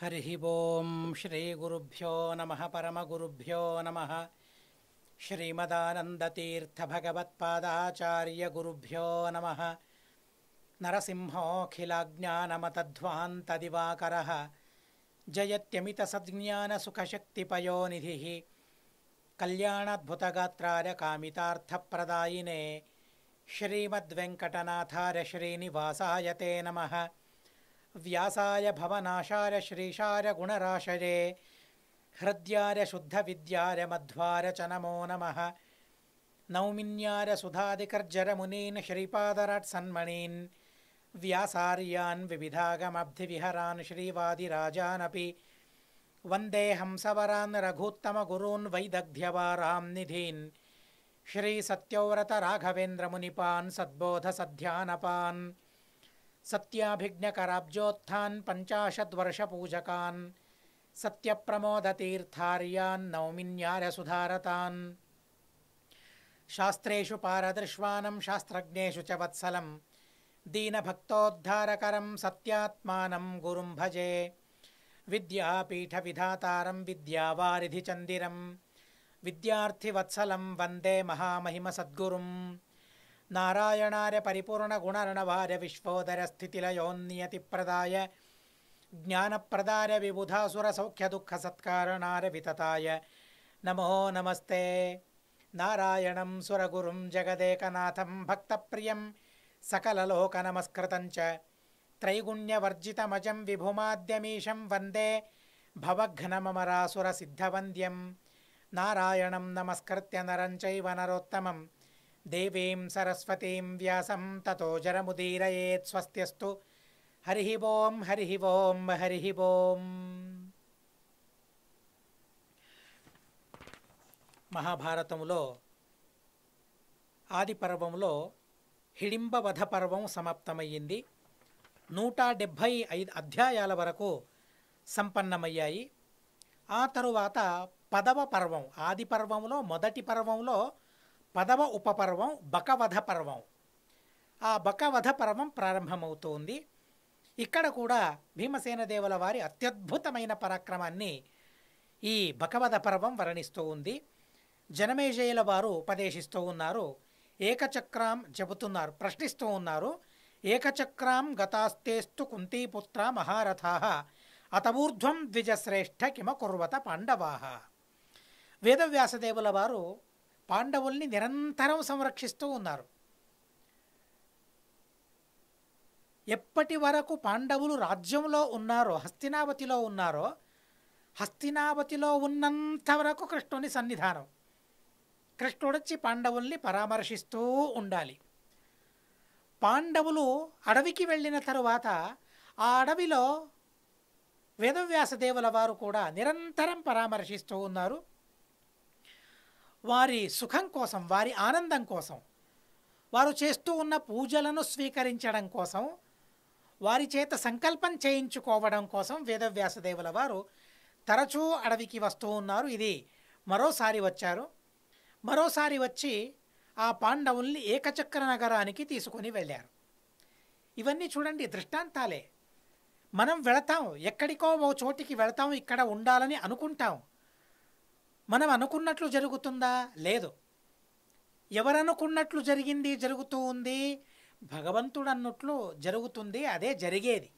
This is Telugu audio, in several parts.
हरिः ओं श्रीगुरुभ्यो नमः परमगुरुभ्यो नमः श्रीमदानन्दतीर्थभगवत्पादाचार्यगुरुभ्यो नमः नरसिंहोऽखिलाज्ञानमतध्वान्तदिवाकरः जयत्यमितसज्ञानसुखशक्तिपयोनिधिः कल्याणाद्भुतगात्राय कामितार्थप्रदायिने श्रीमद्वेङ्कटनाथाय श्रीनिवासाय ते नमः। व्यासाय भवनाशाय श्रीशाय गुणराशये हृद्याय शुद्धविद्याय मध्वाय च नमो नमः। नौमिन्याय सुधादिकर्जरमुनीन् श्रीपादराट्सन्मणीन् व्यासार्यान् विविधागमब्धिविहरान् श्रीवादिराजानपि वन्दे हंसवरान् रघूत्तमगुरून् वैदग्ध्यवारां निधीन् श्रीसत्यव्रतराघवेन्द्रमुनिपान् सद्बोधसध्यानपान् सत्याभिज्ञकराब्जोत्थान् पञ्चाशद्वर्षपूजकान् सत्यप्रमोदतीर्थार्यान् नौमिन्यार्यसुधारतान् शास्त्रेषु पारदृश्वानं शास्त्रज्ञेषु च वत्सलं दीनभक्तोद्धारकरं सत्यात्मानं गुरुं भजे। विद्यापीठविधातारं विद्यावारिधिचन्दिरं विद्यार्थिवत्सलं वन्दे महामहिमसद्गुरुं नारायणार्य परिपूर्णगुणर्णवार्य विश्वोदरस्थितिलयोन्नियतिप्रदाय ज्ञानप्रदाय विबुधासुरसौख्यदुःखसत्कारणाय वितताय नमो नमस्ते। नारायणं सुरगुरुं जगदेकनाथं भक्तप्रियं सकललोकनमस्कृतं च त्रैगुण्यवर्जितमजं विभुमाद्यमीशं वन्दे भवघ्नममरासुरसिद्धवन्द्यं। नारायणं नमस्कृत्य नरं चैव नरोत्तमं देवीं सरस्वतीं व्यासं ततो जरमुदीरयेत्। स्वस्त्यस्तु हरिः ओं हरिः ओं हरिः ओं। మహాభారతములో ఆది పర్వములో హిడింబ వధ పర్వం సమాప్తమయ్యింది. 175 అధ్యాయాల వరకు సంపన్నమయ్యాయి. ఆ తరువాత 10వ పర్వం, ఆది పర్వంలో మొదటి పర్వంలో 10వ ఉపపర్వం బకవధ పర్వం. ఆ బకవధ పర్వం ప్రారంభమవుతోంది. ఇక్కడ కూడా భీమసేన దేవుల వారి అత్యద్భుతమైన పరాక్రమాన్ని ఈ బకవధ పర్వం వర్ణిస్తూ ఉంది. జనమేజయుల వారు ఉపదేశిస్తూ ఉన్నారు. ఏకచక్రాం చెబుతున్నారు, ప్రశ్నిస్తూ ఉన్నారు. ఏకచక్రాం గతాస్తేస్తు కుంతీపుత్ర మహారథాః అతమూర్ధ్వం ద్విజశ్రేష్ఠ కిమ కుర్వత పాండవాః. వేదవ్యాసదేవుల వారు పాండవుల్ని నిరంతరం సంరక్షిస్తూ ఉన్నారు. ఎప్పటి వరకు పాండవులు రాజ్యంలో ఉన్నారో, హస్తినావతిలో ఉన్నారో, హస్తినావతిలో ఉన్నంత వరకు కృష్ణుని సన్నిధానం. కృష్ణుడొచ్చి పాండవుల్ని పరామర్శిస్తూ ఉండాలి. పాండవులు అడవికి వెళ్ళిన తరువాత ఆ అడవిలో వేదవ్యాసదేవుల వారు కూడా నిరంతరం పరామర్శిస్తూ ఉన్నారు. వారి సుఖం కోసం, వారి ఆనందం కోసం, వారు చేస్తూ ఉన్న పూజలను స్వీకరించడం కోసం, వారి చేత సంకల్పం చేయించుకోవడం కోసం వేదవ్యాసదేవుల వారు తరచూ అడవికి వస్తూ ఉన్నారు. ఇది మరోసారి వచ్చారు. మరోసారి వచ్చి ఆ పాండవుల్ని ఏకచక్ర నగరానికి తీసుకొని వెళ్ళారు. ఇవన్నీ చూడండి, దృష్టాంతాలే. మనం వెళతాం, ఎక్కడికో ఓ చోటికి వెళతాం, ఇక్కడ ఉండాలని అనుకుంటాం. మనం అనుకున్నట్లు జరుగుతుందా? లేదు. ఎవరనుకున్నట్లు జరిగింది జరుగుతూ ఉంది, భగవంతుడు అన్నట్లు జరుగుతుంది. అదే జరిగేది.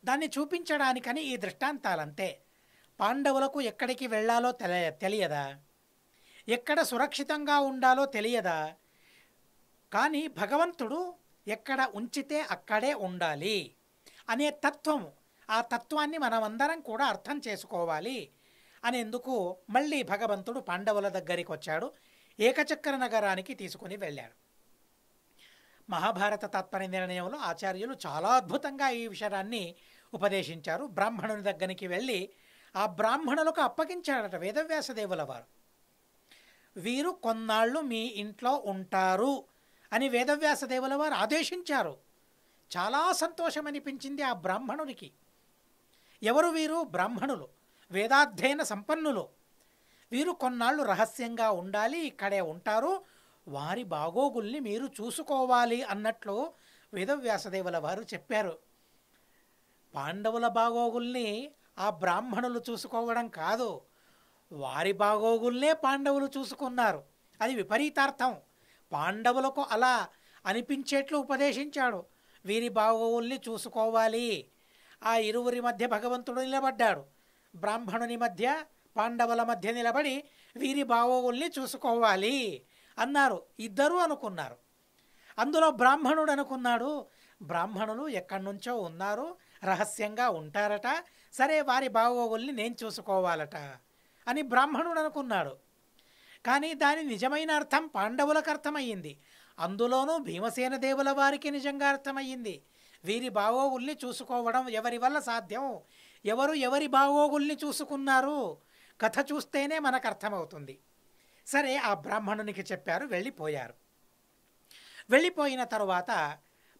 దాన్ని చూపించడానికని ఈ దృష్టాంతాలంతే. పాండవులకు ఎక్కడికి వెళ్ళాలో తెలియదా? ఎక్కడ సురక్షితంగా ఉండాలో తెలియదా? కానీ భగవంతుడు ఎక్కడ ఉంచితే అక్కడే ఉండాలి అనే తత్వము, ఆ తత్వాన్ని మనమందరం కూడా అర్థం చేసుకోవాలి అనేందుకు మళ్ళీ భగవంతుడు పాండవుల దగ్గరికి వచ్చాడు. ఏకచక్ర నగరానికి తీసుకుని వెళ్ళాడు. మహాభారత తాత్పర్య నిర్ణయంలో ఆచార్యులు చాలా అద్భుతంగా ఈ విషయాన్ని ఉపదేశించారు. బ్రాహ్మణుని దగ్గరికి వెళ్ళి ఆ బ్రాహ్మణులకు అప్పగించాడట వేదవ్యాసదేవుల వారు. వీరు కొన్నాళ్ళు మీ ఇంట్లో ఉంటారు అని వేదవ్యాసదేవుల వారు ఆదేశించారు. చాలా సంతోషం అనిపించింది ఆ బ్రాహ్మణునికి. ఎవరు వీరు? బ్రాహ్మణులు, వేదాధ్యయన సంపన్నులు. వీరు కొన్నాళ్ళు రహస్యంగా ఉండాలి, ఇక్కడే ఉంటారు, వారి బాగోగుల్ని మీరు చూసుకోవాలి అన్నట్లు వేదవ్యాసదేవుల వారు చెప్పారు. పాండవుల బాగోగుల్ని ఆ బ్రాహ్మణులు చూసుకోవడం కాదు, వారి బాగోగుల్నే పాండవులు చూసుకున్నారు. అది విపరీతార్థం. పాండవులకు అలా అనిపించేట్లు ఉపదేశించాడు. వీరి బాగోగుల్ని చూసుకోవాలి. ఆ ఇరువురి మధ్య భగవంతుడు నిలబడ్డాడు. బ్రాహ్మణుని మధ్య పాండవుల మధ్య నిలబడి వీరి బాగోగుల్ని చూసుకోవాలి అన్నారు. ఇద్దరూ అనుకున్నారు. అందులో బ్రాహ్మణుడు అనుకున్నాడు, బ్రాహ్మణులు ఎక్కడి నుంచో ఉన్నారు, రహస్యంగా ఉంటారట, సరే వారి బాగోగుల్ని నేను చూసుకోవాలట అని బ్రాహ్మణుడు అనుకున్నాడు. కానీ దాని నిజమైన అర్థం పాండవులకు అర్థమయ్యింది. అందులోనూ భీమసేన దేవుల వారికి నిజంగా అర్థమయ్యింది. వీరి బాగోగుల్ని చూసుకోవడం ఎవరి వల్ల సాధ్యం, ఎవరి బాగోగుల్ని చూసుకున్నారు, కథ చూస్తేనే మనకు అర్థమవుతుంది. సరే ఆ బ్రాహ్మణునికి చెప్పారు, వెళ్ళిపోయారు. వెళ్ళిపోయిన తరువాత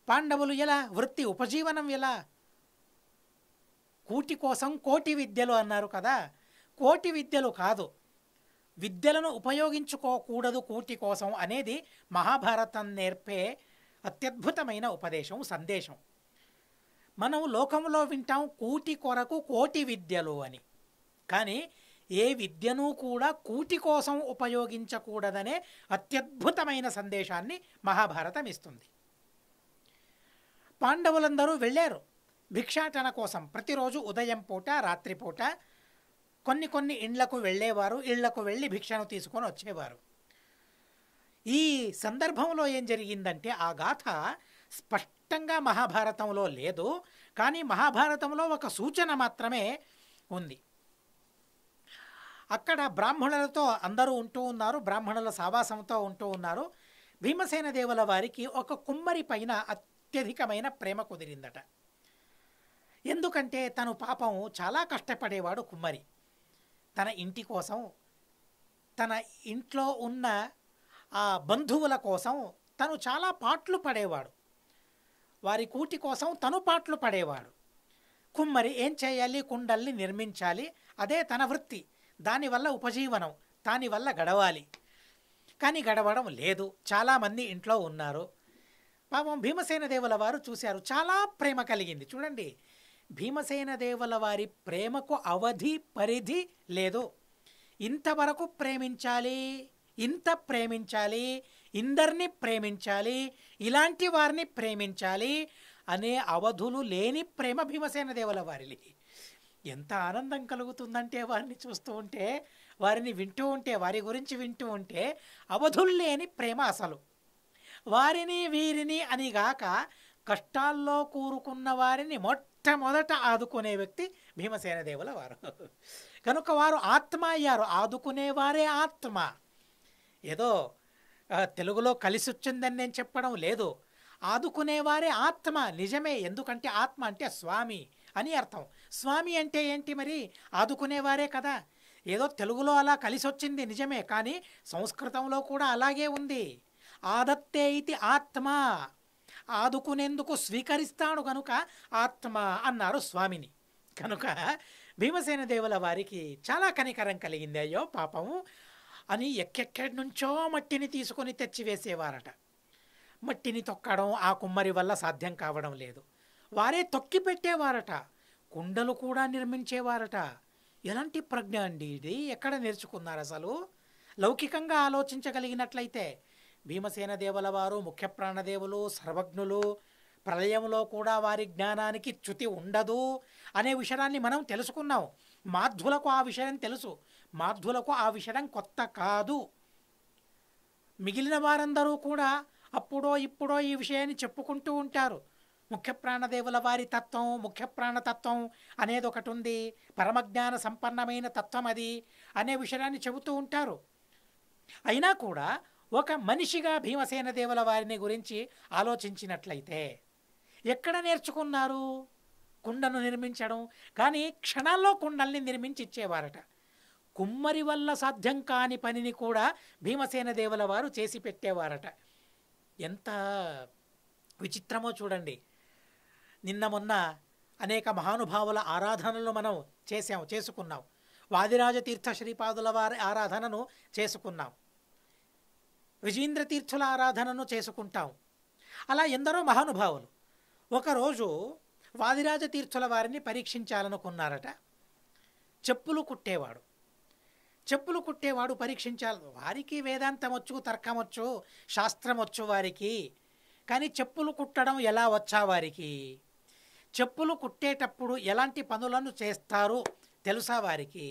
పాండవులు ఎలా, వృత్తి ఉపజీవనం ఎలా? కూటి కోసం కోటి విద్యలు అన్నారు కదా, కోటి విద్యలు కాదు, విద్యలను ఉపయోగించుకోకూడదు కూటి కోసం అనేది మహాభారతం నేర్పే అత్యద్భుతమైన ఉపదేశం, సందేశం. మనం లోకంలో వింటాం కూటి కొరకు కోటి విద్యలు అని, కానీ ఏ విద్యను కూడా కూటి కోసం ఉపయోగించకూడదనే అత్యద్భుతమైన సందేశాన్ని మహాభారతం ఇస్తుంది. పాండవులందరూ వెళ్ళారు భిక్షాటన కోసం. ప్రతిరోజు ఉదయం పూట రాత్రిపూట కొన్ని ఇండ్లకు వెళ్ళేవారు, ఇళ్లకు వెళ్ళి భిక్షను తీసుకొని వచ్చేవారు. ఈ సందర్భంలో ఏం జరిగిందంటే ఆ గాథ స్పష్టంగా మహాభారతంలో లేదు, కానీ మహాభారతంలో ఒక సూచన మాత్రమే ఉంది. అక్కడ బ్రాహ్మణులతో అందరూ ఉంటూ ఉన్నారు, బ్రాహ్మణుల సావాసంతో ఉంటూ ఉన్నారు. భీమసేన దేవుల వారికి ఒక కుమ్మరి పైన అత్యధికమైన ప్రేమ కుదిరిందట. ఎందుకంటే తను పాపం చాలా కష్టపడేవాడు కుమ్మరి. తన ఇంటి కోసం, తన ఇంట్లో ఉన్న ఆ బంధువుల కోసం తను చాలా పాట్లు పడేవాడు. వారి కూటి కోసం తను పాట్లు పడేవాడు. కుమ్మరి ఏం చేయాలి, కుండల్ని నిర్మించాలి, అదే తన వృత్తి, దానివల్ల ఉపజీవనం, దానివల్ల గడవాలి. కానీ గడవడం లేదు, చాలామంది ఇంట్లో ఉన్నారు. పాపం భీమసేన దేవుల వారు చూశారు, చాలా ప్రేమ కలిగింది. చూడండి, భీమసేన దేవుల వారి ప్రేమకు అవధి పరిధి లేదు. ఇంతవరకు ప్రేమించాలి, ఇంత ప్రేమించాలి, ఇందరిని ప్రేమించాలి, ఇలాంటి వారిని ప్రేమించాలి అనే అవధులు లేని ప్రేమ భీమసేన దేవుల వారిని. ఎంత ఆనందం కలుగుతుందంటే వారిని చూస్తూ ఉంటే, వారిని వింటూ ఉంటే, వారి గురించి వింటూ ఉంటే అవధులు లేని ప్రేమ అసలు. వారిని వీరిని అనిగాక కష్టాల్లో కూరుకున్న వారిని మొట్టమొదట ఆదుకునే వ్యక్తి భీమసేన దేవుల వారు. కనుక వారు ఆత్మ అయ్యారు, ఆదుకునేవారే ఆత్మ. ఏదో తెలుగులో కలిసి వచ్చిందని నేను చెప్పడం లేదు, ఆదుకునేవారే ఆత్మ నిజమే. ఎందుకంటే ఆత్మ అంటే స్వామి అని అర్థం. స్వామి అంటే ఏంటి మరి? ఆదుకునేవారే కదా. ఏదో తెలుగులో అలా కలిసి వచ్చింది నిజమే, కానీ సంస్కృతంలో కూడా అలాగే ఉంది. ఆదత్తే ఇది ఆత్మ, ఆదుకునేందుకు స్వీకరిస్తాడు కనుక ఆత్మ అన్నారు స్వామిని. కనుక భీమసేన దేవుల వారికి చాలా కనికరం కలిగింది. అయ్యో పాపము అని ఎక్కెక్కడి నుంచో మట్టిని తీసుకొని తెచ్చివేసేవారట. మట్టిని తొక్కడం ఆ కుమ్మరి వల్ల సాధ్యం కావడం లేదు, వారే తొక్కి పెట్టేవారట. కుండలు కూడా నిర్మించేవారట. ఎలాంటి ప్రజ్ఞ అండి ఇది? ఎక్కడ నేర్చుకున్నారు అసలు? లౌకికంగా ఆలోచించగలిగినట్లయితే భీమసేన దేవుల వారు ముఖ్య ప్రాణదేవులు, సర్వజ్ఞులు, ప్రళయంలో కూడా వారి జ్ఞానానికి చ్యుతి ఉండదు అనే విషయాన్ని మనం తెలుసుకున్నాం. మాధ్వులకు ఆ విషయం తెలుసు, మాధ్వులకు ఆ విషయం కొత్త కాదు. మిగిలిన వారందరూ కూడా అప్పుడో ఇప్పుడో ఈ విషయాన్ని చెప్పుకుంటూ ఉంటారు. ముఖ్య ప్రాణదేవుల వారి తత్వం, ముఖ్య ప్రాణతత్వం అనేది ఒకటి ఉంది, పరమజ్ఞాన సంపన్నమైన తత్వం అది అనే విషయాన్ని చెబుతూ ఉంటారు. అయినా కూడా ఒక మనిషిగా భీమసేన దేవుల వారిని గురించి ఆలోచించినట్లయితే ఎక్కడ నేర్చుకున్నారు కుండను నిర్మించడం? కానీ క్షణాల్లో కుండల్ని నిర్మించి ఇచ్చేవారట. కుమ్మరి వల్ల సాధ్యం కాని పనిని కూడా భీమసేన దేవుల వారు చేసి పెట్టేవారట. ఎంత విచిత్రమో చూడండి. నిన్న మొన్న అనేక మహానుభావుల ఆరాధనలు మనం చేసుకున్నాం. వాదిరాజ తీర్థ శ్రీపాదుల వారి ఆరాధనను చేసుకున్నాం, విజేంద్ర తీర్థుల ఆరాధనను చేసుకుంటాం. అలా ఎందరో మహానుభావులు ఒకరోజు వాదిరాజ తీర్థుల వారిని పరీక్షించాలనుకున్నారట. చెప్పులు కుట్టేవాడు. చెప్పులు కుట్టేవాడు పరీక్షించాలి. వారికి వేదాంతం వచ్చు, తర్కం వచ్చు, శాస్త్రం వచ్చు వారికి. కానీ చెప్పులు కుట్టడం ఎలా వచ్చా వారికి? చెప్పులు కుట్టేటప్పుడు ఎలాంటి పనులను చేస్తారు తెలుసా వారికి?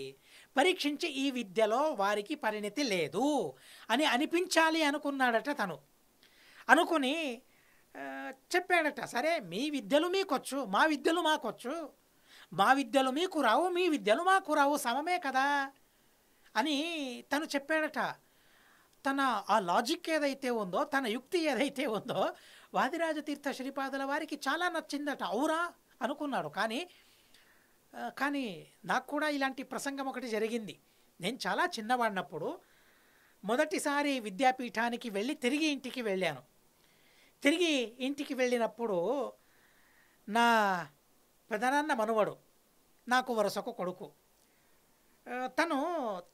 పరీక్షించి ఈ విద్యలో వారికి పరిణతి లేదు అని అనిపించాలి అనుకున్నాడట తను. అనుకుని చెప్పాడట, సరే మీ విద్యలు మీకొచ్చు, మా విద్యలు మాకొచ్చు, మా విద్యలు మీకు రావు, మీ విద్యలు మాకు రావు, సమమే కదా అని తను చెప్పాడట. తన ఆ లాజిక్ ఏదైతే ఉందో, తన యుక్తి ఏదైతే ఉందో వాదిరాజతీర్థ శ్రీపాదుల వారికి చాలా నచ్చిందట. అవురా అనుకున్నాడు. కానీ నాకు కూడా ఇలాంటి ప్రసంగం ఒకటి జరిగింది. నేను చాలా చిన్నవాడినప్పుడు మొదటిసారి విద్యాపీఠానికి వెళ్ళి తిరిగి ఇంటికి వెళ్ళాను. తిరిగి ఇంటికి వెళ్ళినప్పుడు నా పెదనాన్న మనువడు, నాకు వరుసకు కొడుకు, తను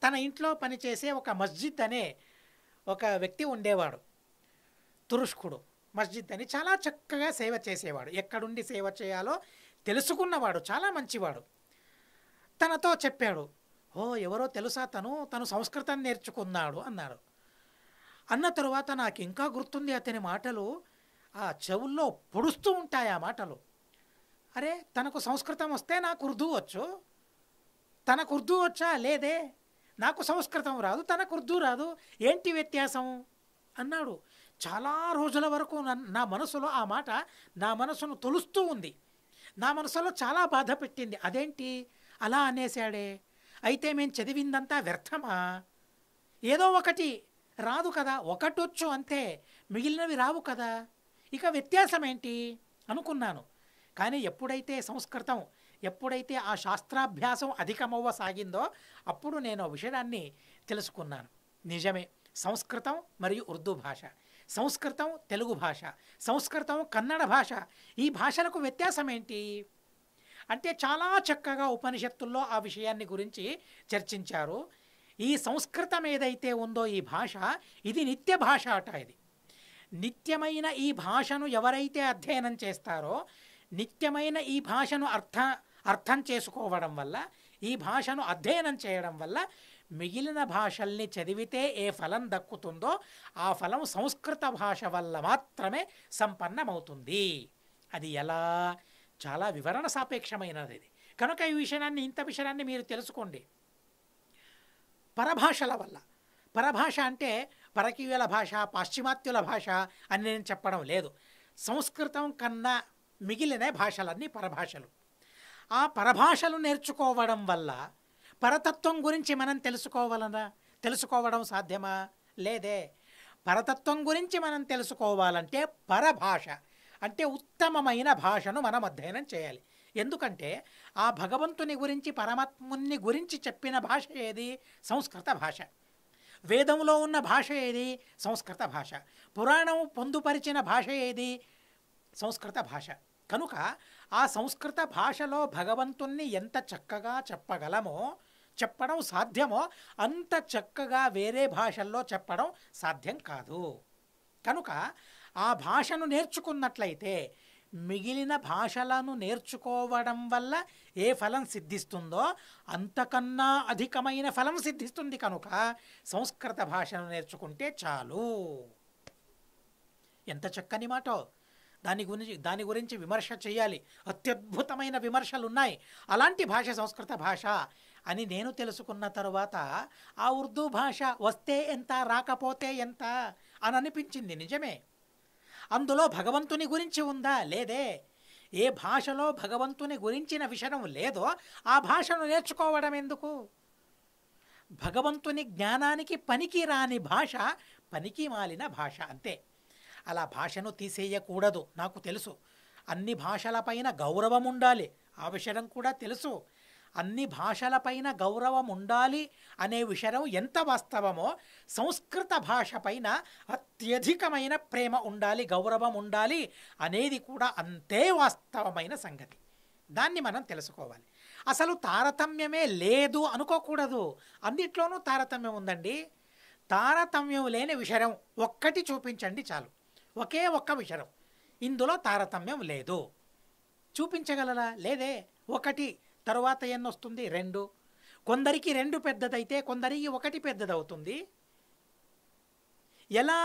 తన ఇంట్లో పనిచేసే ఒక మస్జిద్ అనే ఒక వ్యక్తి ఉండేవాడు. తురుష్కుడు మస్జిద్ అని చాలా చక్కగా సేవ చేసేవాడు. ఎక్కడుండి సేవ చేయాలో తెలుసుకున్నవాడు, చాలా మంచివాడు. తనతో చెప్పాడు, ఓ ఎవరో తెలుసా, తను సంస్కృతం నేర్చుకున్నాడు అన్నాడు. అన్న తరువాత నాకు ఇంకా గుర్తుంది అతని మాటలు, ఆ చెవుల్లో పొడుస్తూ ఉంటాయి ఆ మాటలు. అరే తనకు సంస్కృతం వస్తే నాకు ఉర్దూ వచ్చు, తనకు ఉర్దూ వచ్చా? లేదే, నాకు సంస్కృతం రాదు, తనకు ఉర్దూ రాదు, ఏంటి వ్యత్యాసం అన్నాడు. చాలా రోజుల వరకు నా మనసులో ఆ మాట నా మనసును తొలుస్తూ ఉంది. నా మనసులో చాలా బాధ పెట్టింది. అదేంటి అలా అనేశాడే, అయితే మేము చదివిందంతా వ్యర్థమా? ఏదో ఒకటి రాదు కదా, ఒకటొచ్చు అంతే, మిగిలినవి రావు కదా, ఇక వ్యత్యాసం ఏంటి అనుకున్నాను. కానీ ఎప్పుడైతే ఆ శాస్త్రాభ్యాసం అధికమవ్వసాగిందో అప్పుడు నేను ఆ విషయాన్ని తెలుసుకున్నాను. నిజమే, సంస్కృతం మరియు ఉర్దూ భాష, సంస్కృతం తెలుగు భాష, సంస్కృతం కన్నడ భాష, ఈ భాషలకు వ్యత్యాసం ఏంటి అంటే చాలా చక్కగా ఉపనిషత్తుల్లో ఆ విషయాన్ని గురించి చర్చించారు. ఈ సంస్కృతం ఏదైతే ఉందో ఈ భాష, ఇది నిత్య భాష అట. ఇది నిత్యమైన ఈ భాషను ఎవరైతే అధ్యయనం చేస్తారో, నిత్యమైన ఈ భాషను అర్థం చేసుకోవడం వల్ల, ఈ భాషను అధ్యయనం చేయడం వల్ల మిగిలిన భాషల్ని చదివితే ఏ ఫలం దక్కుతుందో ఆ ఫలం సంస్కృత భాష వల్ల మాత్రమే సంపన్నమవుతుంది. అది ఎలా? చాలా వివరణ సాపేక్షమైనది. కనుక ఈ ఇంత విషయాన్ని మీరు తెలుసుకోండి. పరభాషల వల్ల, పరభాష అంటే పరకీయుల భాష, పాశ్చిమాత్యుల భాష అని నేను చెప్పడం లేదు. సంస్కృతం కన్నా మిగిలిన భాషలన్నీ పరభాషలు. ఆ పరభాషలు నేర్చుకోవడం వల్ల పరతత్వం గురించి మనం తెలుసుకోవడం సాధ్యమా? లేదే. పరతత్వం గురించి మనం తెలుసుకోవాలంటే పరభాష అంటే ఉత్తమమైన భాషను మనం అధ్యయనం చేయాలి. ఎందుకంటే ఆ భగవంతుని గురించి, పరమాత్ముని గురించి చెప్పిన భాష ఏది? సంస్కృత భాష. వేదంలో ఉన్న భాష ఏది? సంస్కృత భాష. పురాణం పొందుపరిచిన భాష ఏది? సంస్కృత భాష. కనుక ఆ సంస్కృత భాషలో భగవంతుణ్ణి ఎంత చక్కగా చెప్పడం సాధ్యమో అంత చక్కగా వేరే భాషల్లో చెప్పడం సాధ్యం కాదు. కనుక ఆ భాషను నేర్చుకున్నట్లయితే మిగిలిన భాషలను నేర్చుకోవడం వల్ల ఏ ఫలం సిద్ధిస్తుందో అంతకన్నా అధికమైన ఫలం సిద్ధిస్తుంది. కనుక సంస్కృత భాషను నేర్చుకుంటే చాలు. ఎంత చక్కని మాటో! దాని గురించి విమర్శ చేయాలి. అత్యద్భుతమైన విమర్శలు ఉన్నాయి. అలాంటి భాష సంస్కృత భాష అని నేను తెలుసుకున్న తరువాత ఆ ఉర్దూ భాష వస్తే ఎంత, రాకపోతే ఎంత అని అనిపించింది. నిజమే, అందులో భగవంతుని గురించి ఉందా? లేదే. ఏ భాషలో భగవంతుని గురించిన విషయం లేదో ఆ భాషను నేర్చుకోవడం ఎందుకు? భగవంతుని జ్ఞానానికి పనికి రాని భాష పనికి మాలిన భాష, అంతే. అలా భాషను తీసేయకూడదు. నాకు తెలుసు అన్ని భాషలపైన గౌరవం ఉండాలి, ఆ విషయం కూడా తెలుసు. అన్ని భాషలపైన గౌరవం ఉండాలి అనే విషయం ఎంత వాస్తవమో సంస్కృత భాష పైన అత్యధికమైన ప్రేమ ఉండాలి, గౌరవం ఉండాలి అనేది కూడా అంతే వాస్తవమైన సంగతి. దాన్ని మనం తెలుసుకోవాలి. అసలు తారతమ్యమే లేదు అనుకోకూడదు. అన్నిట్లోనూ తారతమ్యం ఉందండి. తారతమ్యం లేని విషయం ఒక్కటి చూపించండి చాలు. ఒకే ఒక్క విషయం, ఇందులో తారతమ్యం లేదు. చూపించగలరా? లేదే. ఒకటి తరువాత ఎన్నొస్తుంది? 2. కొందరికి 2 పెద్దదైతే కొందరికి 1 పెద్దదవుతుంది. ఎలా?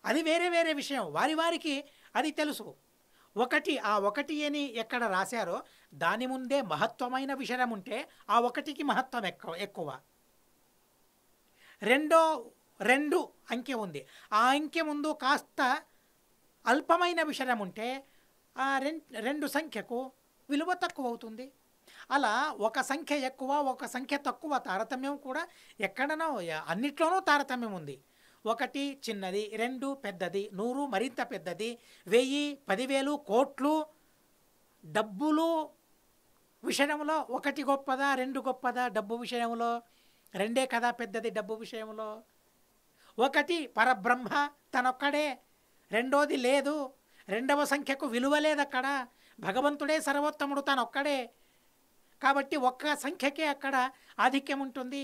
అది వేరే వేరే విషయం. వారికి అది తెలుసు. ఆ 1 అని ఎక్కడ రాశారో దాని ముందే మహత్వమైన విషయం ఉంటే ఆ 1కి మహత్వం ఎక్కువ. 2 అంకె ఉంది. ఆ అంకె ముందు కాస్త అల్పమైన విషయం ఉంటే ఆ 2 సంఖ్యకు విలువ తక్కువ అవుతుంది. అలా ఒక సంఖ్య ఎక్కువ, ఒక సంఖ్య తక్కువ తారతమ్యం కూడా ఎక్కడనో అన్నిట్లోనూ తారతమ్యం ఉంది. 1 చిన్నది, 2 పెద్దది, 100 మరింత పెద్దది, 1000, 10,000, కోట్లు. డబ్బులు విషయంలో 1 గొప్పదా, 2 గొప్పదా? డబ్బు విషయంలో 2 కదా పెద్దది. డబ్బు విషయంలో 1 పరబ్రహ్మ తనొక్కడే, రెండోది లేదు. 2వ సంఖ్యకు విలువ లేదక్కడ. భగవంతుడే సర్వోత్తముడు, తనొక్కడే. కాబట్టి ఒక్క సంఖ్యకే అక్కడ ఆధిక్యం ఉంటుంది.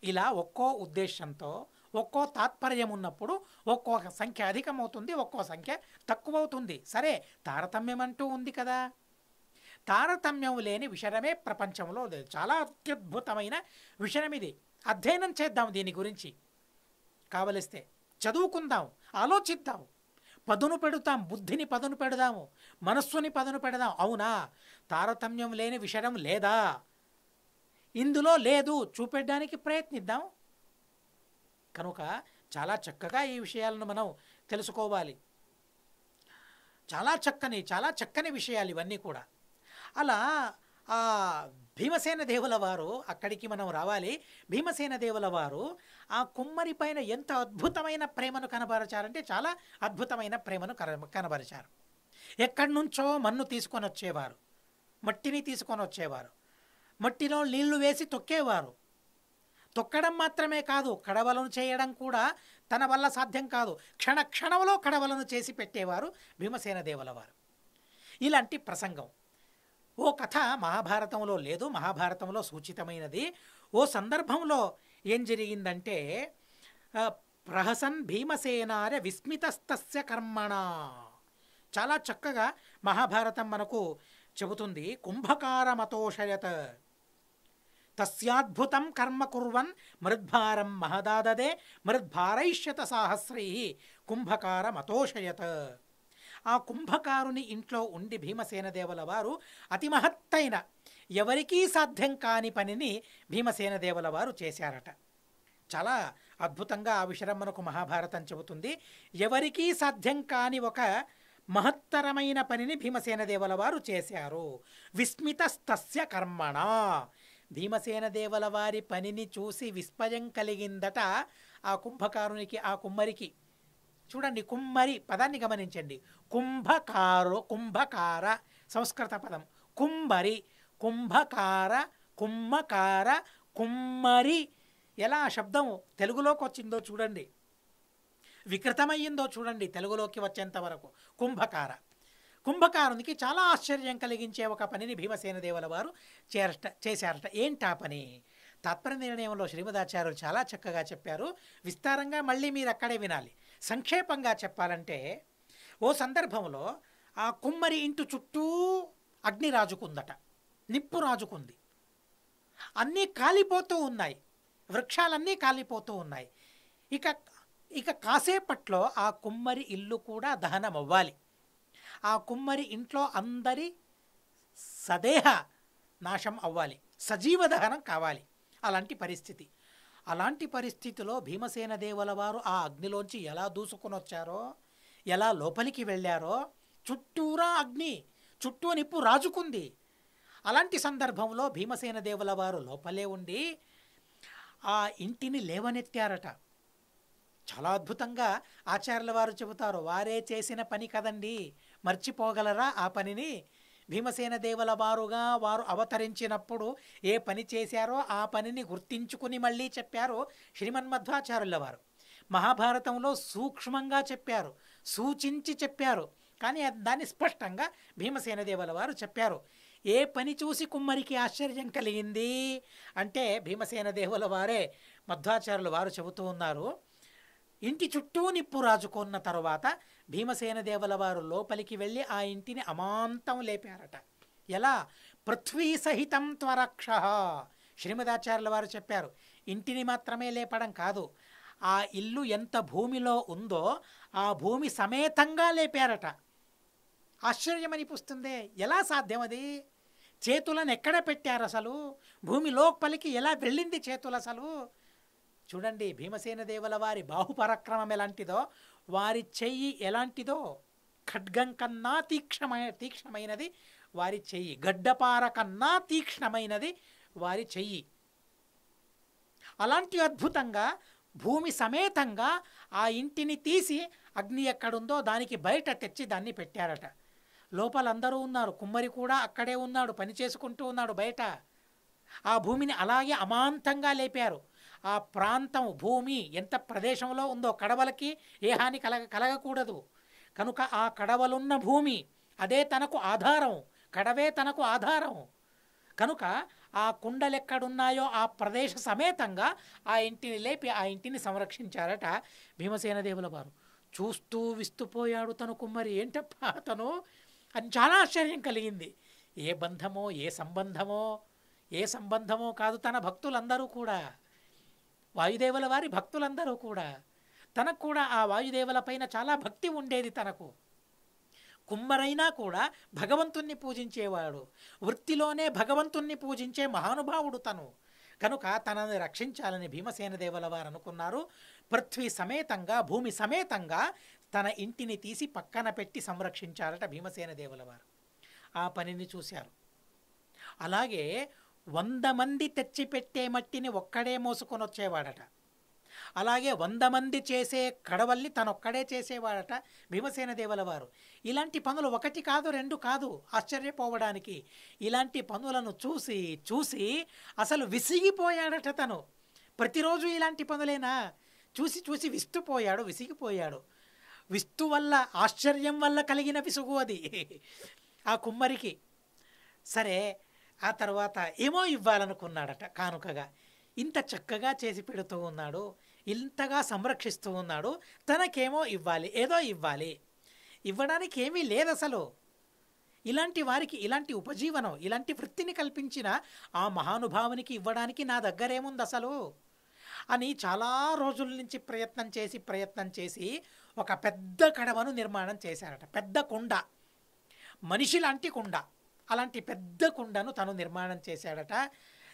ఇలా ఒక్కో ఉద్దేశంతో ఒక్కో తాత్పర్యం ఉన్నప్పుడు ఒక్కొక్క సంఖ్య అధికమవుతుంది, ఒక్కో సంఖ్య తక్కువ అవుతుంది. సరే, తారతమ్యం అంటూ ఉంది కదా. తారతమ్యం లేని విషయమే ప్రపంచంలో లేదు. చాలా అత్యద్భుతమైన విషయం ఇది. అధ్యయనం చేద్దాం దీని గురించి. కావలిస్తే చదువుకుందాం, ఆలోచిద్దాం, పదును పెడతాం, బుద్ధిని పదును పెడదాము, మనస్సుని పదును పెడదాం. అవునా, తారతమ్యం లేని విషయం లేదా? ఇందులో లేదు, చూపెట్టడానికి ప్రయత్నిద్దాం. కనుక చాలా చక్కగా ఈ విషయాలను మనం తెలుసుకోవాలి. చాలా చక్కని విషయాలు ఇవన్నీ కూడా. అలా ఆ భీమసేన దేవుల వారు అక్కడికి మనం రావాలి. భీమసేన దేవుల వారు ఆ కుమ్మరి పైన ఎంత అద్భుతమైన ప్రేమను కనబరచారంటే చాలా అద్భుతమైన ప్రేమను కనబరిచారు. ఎక్కడి నుంచో మన్ను తీసుకొని వచ్చేవారు, మట్టిని తీసుకొని వచ్చేవారు, మట్టిలో నీళ్లు వేసి తొక్కేవారు. తొక్కడం మాత్రమే కాదు, కడవలను చేయడం కూడా తన వల్ల సాధ్యం కాదు. క్షణంలో కడవలను చేసి పెట్టేవారు భీమసేన దేవుల వారు. ఇలాంటి ప్రసంగం ఓ కథ మహాభారతంలో లేదు, మహాభారతంలో సూచితమైనది. ఓ సందర్భంలో ఏం జరిగిందంటే, ప్రహసన్ భీమసేనార్య విస్మితస్తస్య కర్మణ. చాలా చక్కగా మహాభారతం మనకు చెబుతుంది. కుంభకారమతోషయత్ తస్యాద్భుతం కర్మ కుర్వన్ మృద్భారం మహదాదదే మృద్భారైష్యత సాహస్రై కుంభకారమతోషయత్. ఆ కుంభకారుని ఇంట్లో ఉండి భీమసేన దేవుల వారు అతి మహత్తైన, ఎవరికీ సాధ్యం కాని పనిని భీమసేన దేవుల వారు చేశారట. చాలా అద్భుతంగా ఆ విషయం మనకు మహాభారతం చెబుతుంది. ఎవరికీ సాధ్యం కాని ఒక మహత్తరమైన పనిని భీమసేన దేవుల వారు చేశారు. విస్మితస్తస్య కర్మణ. భీమసేన దేవుల వారి పనిని చూసి విస్మయం కలిగిందట ఆ కుంభకారునికి, ఆ కుమ్మరికి. చూడండి, కుమ్మరి పదాన్ని గమనించండి. కుంభకార సంస్కృత పదం. కుమ్మరి, కుంభకార, కుమ్మకార, కుమ్మరి. ఎలా ఆ శబ్దం తెలుగులోకి వచ్చిందో చూడండి, వికృతమయ్యిందో చూడండి తెలుగులోకి వచ్చేంత వరకు. కుంభకారునికి చాలా ఆశ్చర్యం కలిగించే ఒక పనిని భీమసేన దేవుల వారు చేశారట. ఏంటా పని? తాత్పర్య నిర్ణయంలో శ్రీమదాచార్యులు చాలా చక్కగా చెప్పారు. విస్తారంగా మళ్ళీ మీరు అక్కడే వినాలి. సంక్షేపంగా చెప్పాలంటే, ఓ సందర్భంలో ఆ కుమ్మరి ఇంటి చుట్టూ అగ్ని రాజుకుందట, నిప్పు రాజుకుంది. అన్నీ కాలిపోతూ ఉన్నాయి, వృక్షాలన్నీ కాలిపోతూ ఉన్నాయి. ఇక కాసేపట్లో ఆ కుమ్మరి ఇల్లు కూడా దహనం అవ్వాలి. ఆ కుమ్మరి ఇంట్లో అందరి సదేహ నాశం అవ్వాలి, సజీవ దహనం కావాలి. అలాంటి పరిస్థితిలో భీమసేన దేవుల వారు ఆ అగ్నిలోంచి ఎలా దూసుకొని వచ్చారో, ఎలా లోపలికి వెళ్ళారో, చుట్టూరా అగ్ని, చుట్టూ నిప్పు రాజుకుంది. అలాంటి సందర్భంలో భీమసేన దేవుల వారు లోపలే ఉండి ఆ ఇంటిని లేవనెత్తారట. చాలా అద్భుతంగా ఆచార్యుల వారు చెబుతారు, వారే చేసిన పని కదండి, మర్చిపోగలరా ఆ పనిని? భీమసేన దేవుల వారుగా వారు అవతరించినప్పుడు ఏ పని చేశారో ఆ పనిని గుర్తించుకుని మళ్ళీ చెప్పారు శ్రీమన్మధ్వాచార్యుల వారు. మహాభారతంలో సూక్ష్మంగా చెప్పారు, సూచించి చెప్పారు, కానీ దాన్ని స్పష్టంగా భీమసేన దేవుల వారు చెప్పారు. ఏ పని చూసి కుమ్మరికి ఆశ్చర్యం కలిగింది అంటే భీమసేన దేవుల వారే మధ్వాచార్యుల వారు చెబుతూ ఉన్నారు. ఇంటి చుట్టూ నిప్పు రాజుకున్న తరువాత భీమసేన దేవుల వారు లోపలికి వెళ్ళి ఆ ఇంటిని అమాంతం లేపారట. ఎలా? పృథ్వీ సహితం త్వరక్ష, శ్రీమదాచార్యుల వారు చెప్పారు, ఇంటిని మాత్రమే లేపడం కాదు, ఆ ఇల్లు ఎంత భూమిలో ఉందో ఆ భూమి సమేతంగా లేపారట. ఆశ్చర్యమనిపిస్తుందే, ఎలా సాధ్యం అది? చేతులను ఎక్కడ పెట్టారు అసలు? భూమి లోపలికి ఎలా వెళ్ళింది చేతులు అసలు? చూడండి, భీమసేన దేవుల వారి బాహుపరాక్రమం ఎలాంటిదో, వారి చెయ్యి ఎలాంటిదో, ఖడ్గం కన్నా తీక్ష్ణమైనది వారి చెయ్యి, గడ్డపార కన్నా తీక్ష్ణమైనది వారి చెయ్యి. అలాంటి అద్భుతంగా భూమి సమేతంగా ఆ ఇంటిని తీసి అగ్ని ఎక్కడుందో దానికి బయట తెచ్చి దాన్ని పెట్టారట. లోపల అందరూ ఉన్నారు, కుమ్మరి కూడా అక్కడే ఉన్నాడు, పని చేసుకుంటూ ఉన్నాడు బయట. ఆ భూమిని అలాగే అమాంతంగా లేపారు. ఆ ప్రాంతం భూమి ఎంత ప్రదేశంలో ఉందో కడవలకి ఏ హాని కలగకూడదు కనుక ఆ కడవలున్న భూమి అదే తనకు ఆధారం, కడవే తనకు ఆధారం కనుక ఆ కుండలెక్కడున్నాయో ఆ ప్రదేశ సమేతంగా ఆ ఇంటిని లేపి ఆ ఇంటిని సంరక్షించారట భీమసేన దేవుల వారు. చూస్తూ విస్తుపోయాడు తను కుమ్మరి. ఏంటప్ప అతను అని చాలా ఆశ్చర్యం కలిగింది. ఏ బంధమో ఏ సంబంధమో కాదు, తన భక్తులందరూ కూడా, వాయుదేవుల వారి భక్తులందరూ కూడా, తనకు కూడా ఆ వాయుదేవుల పైన చాలా భక్తి ఉండేది. తనకు కుమ్మరైనా కూడా భగవంతుణ్ణి పూజించేవాడు, వృత్తిలోనే భగవంతుణ్ణి పూజించే మహానుభావుడు తను. కనుక తనని రక్షించాలని భీమసేన దేవుల వారు అనుకున్నారు. పృథ్వీ సమేతంగా భూమి సమేతంగా తన ఇంటిని తీసి పక్కన పెట్టి సంరక్షించారట భీమసేన దేవుల వారు. ఆ పనిని చూశారు. అలాగే 100 మంది తెచ్చిపెట్టే మట్టిని ఒక్కడే మోసుకొని వచ్చేవాడట. అలాగే 100 మంది చేసే కడవల్ని తనొక్కడే చేసేవాడట భీమసేన దేవుల వారు. ఇలాంటి పనులు 1 కాదు 2 కాదు, ఆశ్చర్యపోవడానికి. ఇలాంటి పనులను చూసి చూసి అసలు విసిగిపోయాడట తను. ప్రతిరోజు ఇలాంటి పనులేనా? చూసి చూసి విసిగిపోయాడు. విస్తు వల్ల, ఆశ్చర్యం వల్ల కలిగిన విసుగు అది ఆ కుమ్మరికి. సరే, ఆ తర్వాత ఏమో ఇవ్వాలనుకున్నాడట కానుకగా. ఇంత చక్కగా చేసి పెడుతూ ఉన్నాడు, ఇంతగా సంరక్షిస్తూ ఉన్నాడు, తనకేమో ఇవ్వాలి, ఏదో ఇవ్వాలి. ఇవ్వడానికి ఏమీ లేదు అసలు. ఇలాంటి వారికి ఇలాంటి ఉపజీవనం, ఇలాంటి వృత్తిని కల్పించిన ఆ మహానుభావునికి ఇవ్వడానికి నా దగ్గరేముంది అసలు అని చాలా రోజుల నుంచి ప్రయత్నం చేసి ఒక పెద్ద కడవను నిర్మాణం చేశారట. పెద్ద కుండ, మనిషి లాంటి కుండ, అలాంటి పెద్ద కుండను తను నిర్మాణం చేశాడట.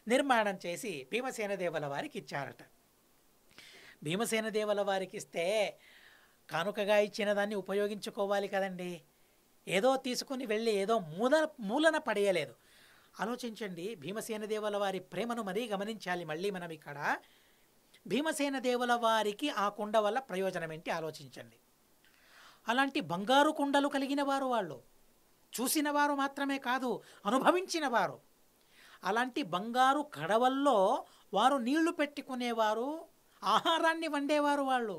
నిర్మాణం చేసి భీమసేన దేవుల వారికి ఇచ్చారట. భీమసేన దేవుల వారికి ఇస్తే కానుకగా ఇచ్చిన దాన్ని ఉపయోగించుకోవాలి కదండి. ఏదో తీసుకుని వెళ్ళి ఏదో మూలన పడేయలేదు. ఆలోచించండి, భీమసేన దేవుల వారి ప్రేమను మరీ గమనించాలి. మళ్ళీ మనం ఇక్కడ భీమసేన దేవుల వారికి ఆ కుండ వల్ల ప్రయోజనం ఏంటి ఆలోచించండి. అలాంటి బంగారు కుండలు కలిగిన వారు వాళ్ళు, చూసిన వారు మాత్రమే కాదు, అనుభవించిన వారు. అలాంటి బంగారు కడవల్లో వారు నీళ్లు పెట్టుకునేవారు, ఆహారాన్ని వండేవారు వాళ్ళు.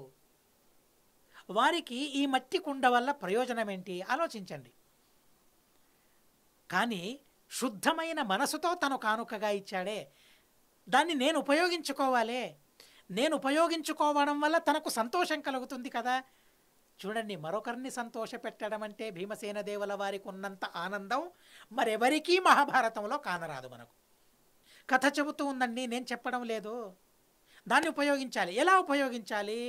వారికి ఈ మట్టి కుండ వల్ల ప్రయోజనం ఏంటి ఆలోచించండి. కానీ శుద్ధమైన మనసుతో తను కానుకగా ఇచ్చాడే, దాన్ని నేను ఉపయోగించుకోవాలి. నేను ఉపయోగించుకోవడం వల్ల తనకు సంతోషం కలుగుతుంది కదా. చూడండి, మరొకరిని సంతోషపెట్టడం అంటే భీమసేన దేవుల వారికి ఉన్నంత ఆనందం మరెవరికీ మహాభారతంలో కానరాదు. మనకు కథ చెబుతూ ఉందండి, నేను చెప్పడం లేదు. దాన్ని ఉపయోగించాలి. ఎలా ఉపయోగించాలి?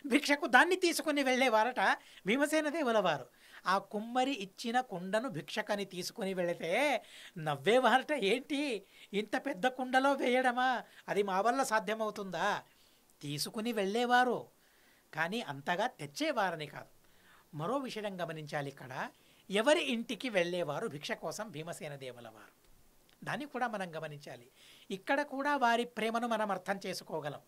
భిక్షకు దాన్ని తీసుకుని వెళ్ళేవారట భీమసేన దేవుల వారు. ఆ కుమ్మరి ఇచ్చిన కుండను భిక్షకని తీసుకుని వెళితే నవ్వేవారట. ఏంటి, ఇంత పెద్ద కుండలో వేయడమా? అది మా వల్ల సాధ్యమవుతుందా? తీసుకుని వెళ్ళేవారు, కానీ అంతగా తెచ్చేవారని కాదు. మరో విషయం గమనించాలి ఇక్కడ. ఎవరి ఇంటికి వెళ్ళేవారు భిక్ష కోసం భీమసేన దేవుల వారు, దాన్ని కూడా మనం గమనించాలి. ఇక్కడ కూడా వారి ప్రేమను మనం అర్థం చేసుకోగలం.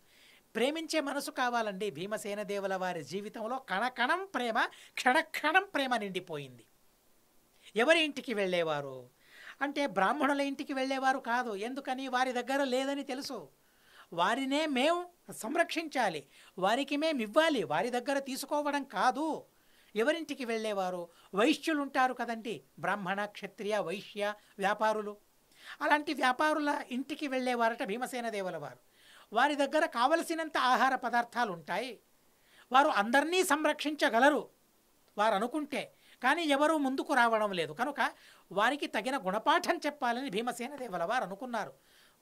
ప్రేమించే మనసు కావాలండి. భీమసేన దేవుల వారి జీవితంలో కణకణం ప్రేమ, క్షణక్షణం ప్రేమ నిండిపోయింది. ఎవరి ఇంటికి వెళ్ళేవారు అంటే బ్రాహ్మణుల ఇంటికి వెళ్ళేవారు కాదు. ఎందుకని? వారి దగ్గర లేదని తెలుసు. వారినే మేము సంరక్షించాలి, వారికి మేము ఇవ్వాలి, వారి దగ్గర తీసుకోవడం కాదు. ఎవరింటికి వెళ్ళేవారు? వైశ్యులు ఉంటారు కదండి, బ్రాహ్మణ, క్షత్రియ, వైశ్య వ్యాపారులు. అలాంటి వ్యాపారుల ఇంటికి వెళ్ళేవారట భీమసేన దేవుల వారు. వారి దగ్గర కావలసినంత ఆహార పదార్థాలు ఉంటాయి. వారు అందరినీ సంరక్షించగలరు వారు అనుకుంటే, కానీ ఎవరూ ముందుకు రావడం లేదు. కనుక వారికి తగిన గుణపాఠం చెప్పాలని భీమసేన దేవుల వారు అనుకున్నారు.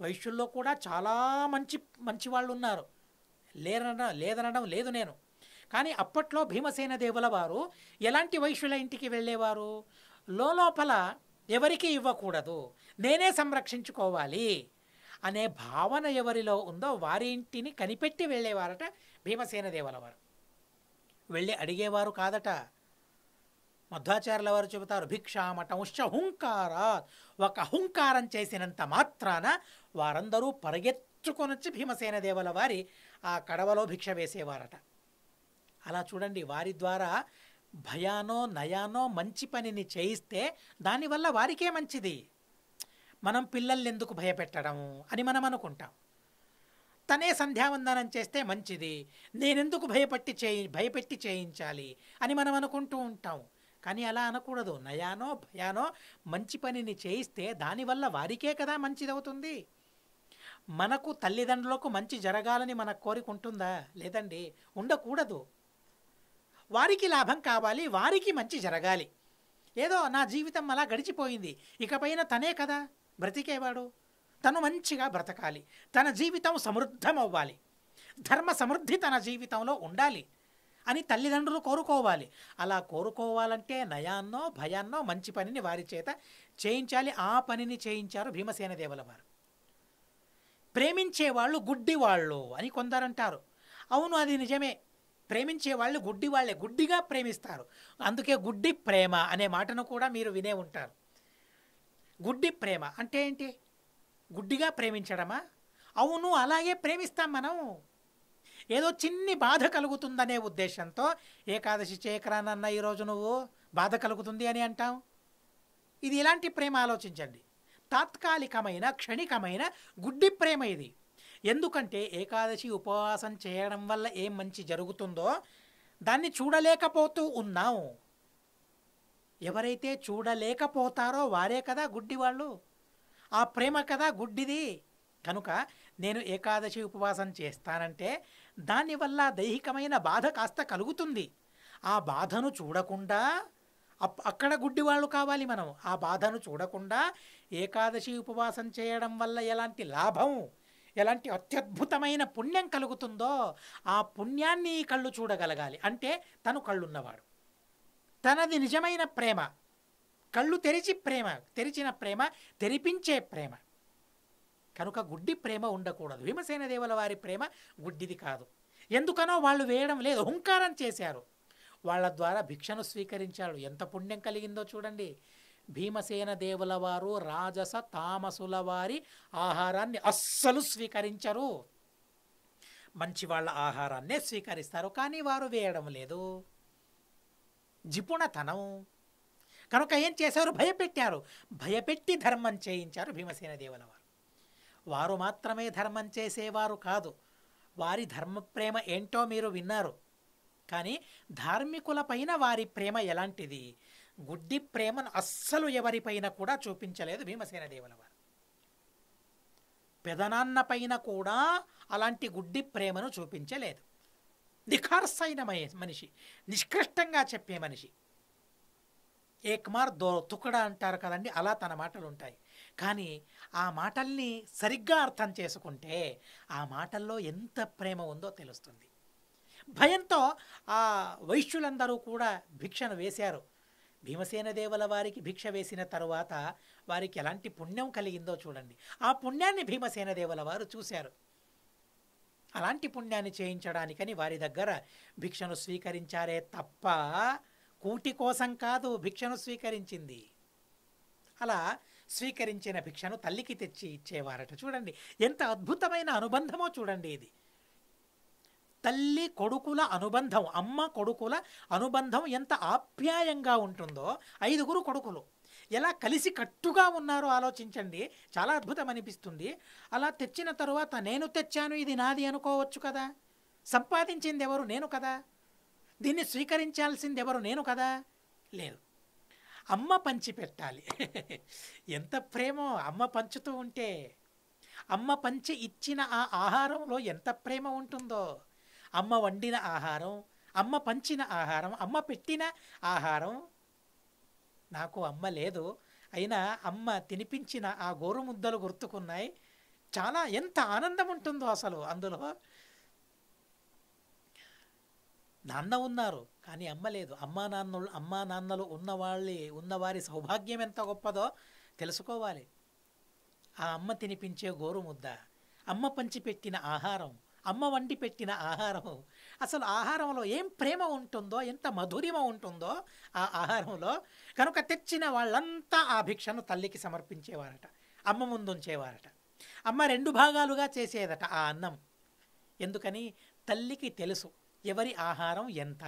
వైశ్యుల్లో కూడా చాలా మంచి మంచి వాళ్ళు ఉన్నారు, లేదనడం లేదు నేను. కానీ అప్పట్లో భీమసేన దేవుల వారు ఎలాంటి వైశ్యుల ఇంటికి వెళ్ళేవారు? లోపల ఎవరికి ఇవ్వకూడదు, నేనే సంరక్షించుకోవాలి అనే భావన ఎవరిలో ఉందో వారి ఇంటిని కనిపెట్టి వెళ్ళేవారట భీమసేన దేవుల వారు. వెళ్ళి అడిగేవారు కాదట. మధ్వాచార్యుల వారు చెబుతారు, భిక్షామటంశ్చ హుంకారాత్, ఒక హుంకారం చేసినంత మాత్రాన వారందరూ పరిగెత్తుకొనొచ్చి భీమసేన దేవుల వారి ఆ కడవలో భిక్ష వేసేవారట. అలా చూడండి, వారి ద్వారా భయానో నయానో మంచి పనిని చేయిస్తే దానివల్ల వారికే మంచిది. మనం పిల్లల్ని ఎందుకు భయపెట్టడం అని మనం అనుకుంటాం. తనే సంధ్యావందనం చేస్తే మంచిది, నేనెందుకు భయపెట్టి చేయించాలి అని మనం అనుకుంటూ ఉంటాం. కానీ అలా అనకూడదు. నయానో భయానో మంచి పనిని చేయిస్తే దానివల్ల వారికే కదా మంచిదవుతుంది. మనకు తల్లిదండ్రులకు మంచి జరగాలని మన కోరిక ఉంటుందా? లేదండి, ఉండకూడదు. వారికి లాభం కావాలి, వారికి మంచి జరగాలి. ఏదో నా జీవితం అలా గడిచిపోయింది, ఇకపైన తనే కదా బ్రతికేవాడు, తను మంచిగా బ్రతకాలి, తన జీవితం సమృద్ధం అవ్వాలి, ధర్మ సమృద్ధి తన జీవితంలో ఉండాలి అని తల్లిదండ్రులు కోరుకోవాలి. అలా కోరుకోవాలంటే నయాన్నో భయాన్నో మంచి పనిని వారి చేత చేయించాలి. ఆ పనిని చేయించారు భీమసేన దేవుల వారు. ప్రేమించేవాళ్ళు గుడ్డివాళ్ళు అని కొందరంటారు. అవును, అది నిజమే. ప్రేమించేవాళ్ళు గుడ్డివాళ్లే, గుడ్డిగా ప్రేమిస్తారు. అందుకే గుడ్డి ప్రేమ అనే మాటను కూడా మీరు వినే ఉంటారు. గుడ్డి ప్రేమ అంటే ఏంటి? గుడ్డిగా ప్రేమించడమా? అవును, అలాగే ప్రేమిస్తాం మనం. ఏదో చిన్ని బాధ కలుగుతుందనే ఉద్దేశంతో ఏకాదశి చేయకరానన్న ఈరోజు నువ్వు బాధ కలుగుతుంది అని అంటాం. ఇది ఇలాంటి ప్రేమ ఆలోచించండి. తాత్కాలికమైన క్షణికమైన గుడ్డి ప్రేమ ఇది. ఎందుకంటే ఏకాదశి ఉపవాసం చేయడం వల్ల ఏం మంచి జరుగుతుందో దాన్ని చూడలేకపోతూ ఉన్నాం. ఎవరైతే చూడలేకపోతారో వారే కదా గుడ్డివాళ్ళు. ఆ ప్రేమ కదా గుడ్డిది. కనుక నేను ఏకాదశి ఉపవాసం చేస్తానంటే దానివల్ల దైహికమైన బాధ కాస్త కలుగుతుంది. ఆ బాధను చూడకుండా అక్కడ గుడ్డివాళ్ళు కావాలి మనం. ఆ బాధను చూడకుండా ఏకాదశి ఉపవాసం చేయడం వల్ల ఎలాంటి లాభం, ఎలాంటి అత్యద్భుతమైన పుణ్యం కలుగుతుందో ఆ పుణ్యాన్ని కళ్ళు చూడగలగాలి. అంటే తను కళ్ళున్నవాడు, తనది నిజమైన ప్రేమ, కళ్ళు తెరిచిన ప్రేమ, తెరిపించే ప్రేమ. కనుక గుడ్డి ప్రేమ ఉండకూడదు. భీమసేన దేవుల వారి ప్రేమ గుడ్డిది కాదు. ఎందుకనో వాళ్ళు వేయడం లేదు, హుంకారం చేశారు. వాళ్ళ ద్వారా భిక్షను స్వీకరించాడు. ఎంత పుణ్యం కలిగిందో చూడండి. భీమసేన దేవుల వారు రాజస తామసుల వారి ఆహారాన్ని అస్సలు స్వీకరించరు. మంచి వాళ్ళ ఆహారాన్నే స్వీకరిస్తారు. కానీ వారు వేయడం లేదు. జిపుణతనం. కనుక ఏం చేశారు? భయపెట్టారు. భయపెట్టి ధర్మం చేయించారు భీమసేన దేవుల వారు. వారు మాత్రమే ధర్మం చేసేవారు కాదు. వారి ధర్మ ప్రేమ ఏంటో మీరు విన్నారు. కానీ ధార్మికుల పైన వారి ప్రేమ ఎలాంటిది? గుడ్డి ప్రేమను అస్సలు ఎవరిపైన కూడా చూపించలేదు భీమసేన దేవుల వారు. పెదనాన్న పైన కూడా అలాంటి గుడ్డి ప్రేమను చూపించలేదు. నిఖార్సైన మనిషి, నిష్కృష్టంగా చెప్పే మనిషి. ఏక్ మార్ దో తుకడా అంటారు కదండి, అలా తన మాటలు ఉంటాయి. కానీ ఆ మాటల్ని సరిగ్గా అర్థం చేసుకుంటే ఆ మాటల్లో ఎంత ప్రేమ ఉందో తెలుస్తుంది. భయంతో ఆ వైశ్యులందరూ కూడా భిక్షను వేశారు. భీమసేన దేవుల వారికి భిక్ష వేసిన తరువాత వారికి ఎలాంటి పుణ్యం కలిగిందో చూడండి. ఆ పుణ్యాన్ని భీమసేన దేవుల వారు చూశారు. అలాంటి పుణ్యాన్ని చేయించడానికని వారి దగ్గర భిక్షను స్వీకరించారే తప్ప కూటి కోసం కాదు భిక్షను స్వీకరించింది. అలా స్వీకరించిన భిక్షను తల్లికి తెచ్చి ఇచ్చేవారట. చూడండి ఎంత అద్భుతమైన అనుబంధమో చూడండి. ఇది తల్లి కొడుకుల అనుబంధం, అమ్మ కొడుకుల అనుబంధం ఎంత ఆప్యాయంగా ఉంటుందో. 5 కొడుకులు ఎలా కలిసి కట్టుగా ఉన్నారో ఆలోచించండి. చాలా అద్భుతం అనిపిస్తుంది. అలా తెచ్చిన తరువాత నేను తెచ్చాను, ఇది నాది అనుకోవచ్చు కదా. సంపాదించింది ఎవరు? నేను కదా. దీన్ని స్వీకరించాల్సింది ఎవరు? నేను కదా. లేదు, అమ్మ పంచి పెట్టాలి. ఎంత ప్రేమో అమ్మ పంచుతూ ఉంటే. అమ్మ పంచి ఇచ్చిన ఆ ఆహారంలో ఎంత ప్రేమ ఉంటుందో. అమ్మ వండిన ఆహారం, అమ్మ పంచిన ఆహారం, అమ్మ పెట్టిన ఆహారం. నాకు అమ్మ లేదు, అయినా అమ్మ తినిపించిన ఆ గోరు ముద్దలు గుర్తుకున్నాయి. చాలా ఎంత ఆనందం ఉంటుందో అసలు అందులో. నాన్న ఉన్నారు కానీ అమ్మ లేదు. అమ్మా నాన్నలు ఉన్నవారి సౌభాగ్యం ఎంత గొప్పదో తెలుసుకోవాలి. ఆ అమ్మ తినిపించే గోరుముద్ద, అమ్మ పంచిపెట్టిన ఆహారం, అమ్మ వండి పెట్టిన ఆహారం, అసలు ఆహారంలో ఏం ప్రేమ ఉంటుందో, ఎంత మధురిమ ఉంటుందో ఆ ఆహారంలో. కనుక తెచ్చిన వాళ్ళంతా ఆ భిక్షను తల్లికి సమర్పించేవారట, అమ్మ ముందుంచేవారట. అమ్మ 2 భాగాలుగా చేసేదట ఆ అన్నం. ఎందుకని? తల్లికి తెలుసు ఎవరి ఆహారం ఎంత,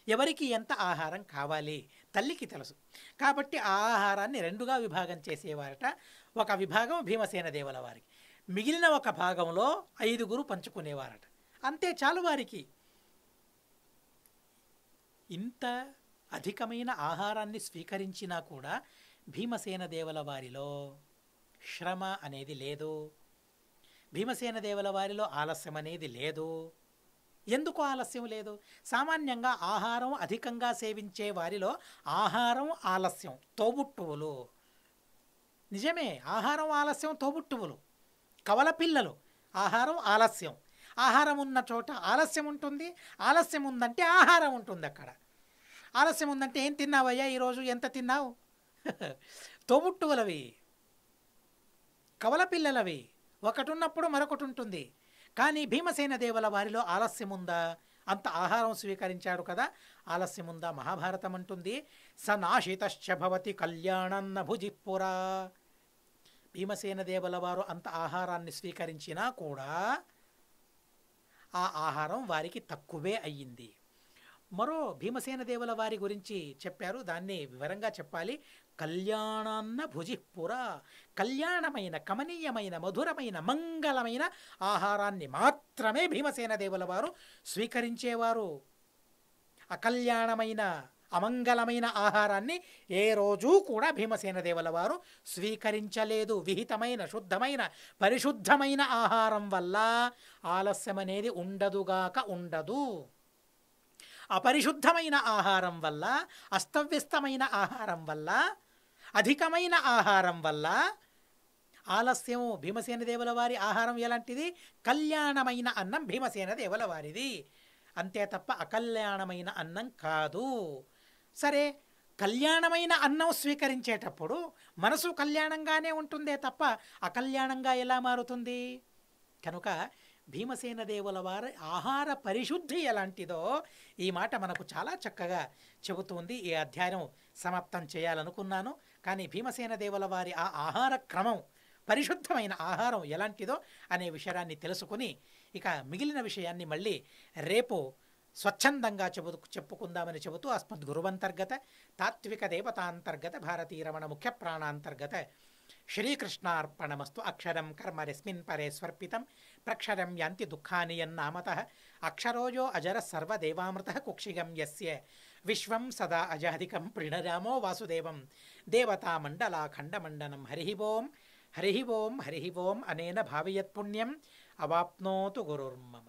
ఎవరికి ఎంత ఆహారం కావాలి తల్లికి తెలుసు. కాబట్టి ఆ ఆహారాన్ని 2గా విభాగం చేసేవారట. ఒక విభాగం భీమసేన దేవుల వారికి, మిగిలిన ఒక భాగంలో 5గురు పంచుకునేవారట. అంతే చాలు వారికి. ఇంత అధికమైన ఆహారాన్ని స్వీకరించినా కూడా భీమసేన దేవుల వారిలో శ్రమ అనేది లేదు. భీమసేన దేవుల వారిలో ఆలస్యం అనేది లేదు. ఎందుకు ఆలస్యం లేదు? సామాన్యంగా ఆహారం అధికంగా సేవించే వారిలో ఆహారం ఆలస్యం తోబుట్టువులు. నిజమే, ఆహారం ఆలస్యం తోబుట్టువులు, కవల పిల్లలు. ఆహారం ఆలస్యం, ఆహారం ఉన్న చోట ఆలస్యం ఉంటుంది. ఆలస్యం ఉందంటే ఆహారం ఉంటుంది అక్కడ. ఆలస్యం ఉందంటే ఏం తిన్నావయ్యా ఈరోజు, ఎంత తిన్నావు? తోబుట్టువులవి, కవల పిల్లలవి. ఒకటి ఉన్నప్పుడు మరొకటి ఉంటుంది. కానీ భీమసేన దేవుల వారిలో ఆలస్యం ఉందా? అంత ఆహారం స్వీకరించాడు కదా, ఆలస్యం ఉందా? మహాభారతం అంటుంది, సనాశితశ్చ భవతి కళ్యాణన్న భుజిపురా. భీమసేన దేవుల వారు అంత ఆహారాన్ని స్వీకరించినా కూడా ఆ ఆహారం వారికి తక్కువే అయ్యింది. మరో భీమసేన దేవుల వారి గురించి చెప్పారు, దాన్ని వివరంగా చెప్పాలి. కళ్యాణాన్న భుజిపుర. కళ్యాణమైన, కమనీయమైన, మధురమైన, మంగళమైన ఆహారాన్ని మాత్రమే భీమసేన దేవుల వారు స్వీకరించేవారు. అకల్యాణమైన, అమంగళమైన ఆహారాన్ని ఏ రోజూ కూడా భీమసేన దేవుల వారు స్వీకరించలేదు. విహితమైన, శుద్ధమైన, పరిశుద్ధమైన ఆహారం వల్ల ఆలస్యం అనేది ఉండదుగాక ఉండదు. అపరిశుద్ధమైన ఆహారం వల్ల, అస్తవ్యస్తమైన ఆహారం వల్ల, అధికమైన ఆహారం వల్ల ఆలస్యం. భీమసేన దేవుల వారి ఆహారం ఎలాంటిది? కళ్యాణమైన అన్నం భీమసేన దేవుల వారిది, అంతే తప్ప అకల్యాణమైన అన్నం కాదు. సరే, కళ్యాణమైన అన్నం స్వీకరించేటప్పుడు మనసు కళ్యాణంగానే ఉంటుందే తప్ప అకల్యాణంగా ఎలా మారుతుంది? కనుక భీమసేన దేవుల వారి ఆహార పరిశుద్ధి ఎలాంటిదో ఈ మాట మనకు చాలా చక్కగా చెబుతుంది. ఈ అధ్యాయం సమాప్తం చేయాలనుకున్నాను, కానీ భీమసేన దేవుల వారి ఆ ఆహార క్రమం, పరిశుద్ధమైన ఆహారం ఎలాంటిదో అనే విషయాన్ని తెలుసుకుని ఇక మిగిలిన విషయాన్ని మళ్ళీ రేపు స్వచ్ఛందంగా చెప్పుకుందామని చెబుతూ అస్మద్ గురువంతర్గత తాత్విక దేవతాంతర్గత భారతీ రమణ ముఖ్య ప్రాణాంతర్గత శ్రీకృష్ణార్పణమస్తు. అక్షరం కర్మ రస్మిన్ పరే స్వర్పితం ప్రక్షరం యాంతి దుఃఖాని యన్నామతః అక్షరోజో అజర సర్వదేవామృతః కుక్షిగం యస్య విశ్వం సదా అజాధికం ప్రణరామో వాసుదేవం దేవతామండలాఖండమండనం. హరి ఓం హరి ఓం హరి ఓం అనేన భావయత్పుణ్యం అవాప్నోతు గురుర్మమ.